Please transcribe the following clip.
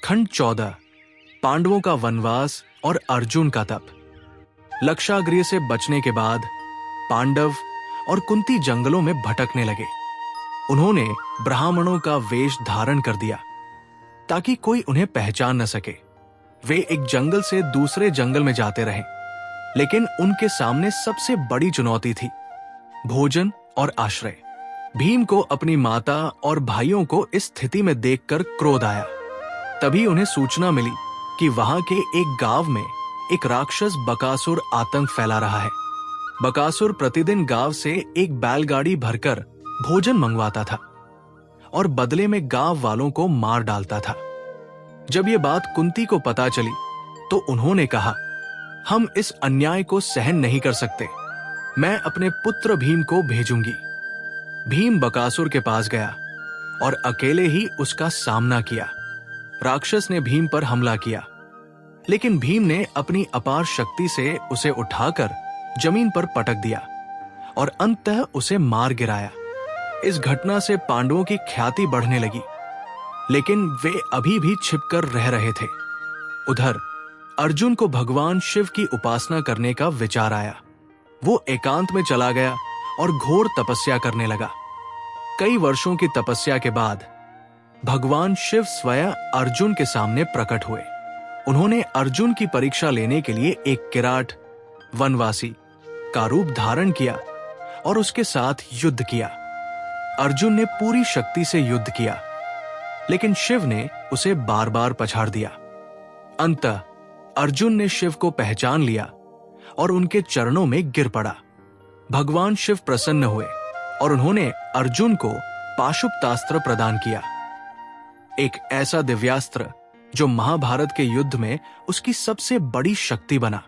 खंड 14 पांडवों का वनवास और अर्जुन का तप। लक्षागृह से बचने के बाद पांडव और कुंती जंगलों में भटकने लगे। उन्होंने ब्राह्मणों का वेश धारण कर दिया ताकि कोई उन्हें पहचान न सके। वे एक जंगल से दूसरे जंगल में जाते रहे, लेकिन उनके सामने सबसे बड़ी चुनौती थी भोजन और आश्रय। भीम को अपनी माता और भाइयों को इस स्थिति में देखकर क्रोध आया। तभी उन्हें सूचना मिली कि वहां के एक गांव में एक राक्षस बकासुर आतंक फैला रहा है। बकासुर प्रतिदिन गांव से एक बैलगाड़ी भरकर भोजन मंगवाता था और बदले में गांव वालों को मार डालता था। जब ये बात कुंती को पता चली तो उन्होंने कहा, हम इस अन्याय को सहन नहीं कर सकते। मैं अपने पुत्र भीम को भेजूंगी। भीम बकासुर के पास गया और अकेले ही उसका सामना किया। राक्षस ने भीम पर हमला किया, लेकिन भीम ने अपनी अपार शक्ति से उसे उठाकर जमीन पर पटक दिया और अंततः उसे मार गिराया। इस घटना से पांडवों की ख्याति बढ़ने लगी, लेकिन वे अभी भी छिपकर रह रहे थे। उधर अर्जुन को भगवान शिव की उपासना करने का विचार आया। वो एकांत में चला गया और घोर तपस्या करने लगा। कई वर्षों की तपस्या के बाद भगवान शिव स्वयं अर्जुन के सामने प्रकट हुए। उन्होंने अर्जुन की परीक्षा लेने के लिए एक किराट वनवासी का रूप धारण किया और उसके साथ युद्ध किया। अर्जुन ने पूरी शक्ति से युद्ध किया, लेकिन शिव ने उसे बार बार पछाड़ दिया। अंततः अर्जुन ने शिव को पहचान लिया और उनके चरणों में गिर पड़ा। भगवान शिव प्रसन्न हुए और उन्होंने अर्जुन को पाशुपतास्त्र प्रदान किया, एक ऐसा दिव्यास्त्र जो महाभारत के युद्ध में उसकी सबसे बड़ी शक्ति बना।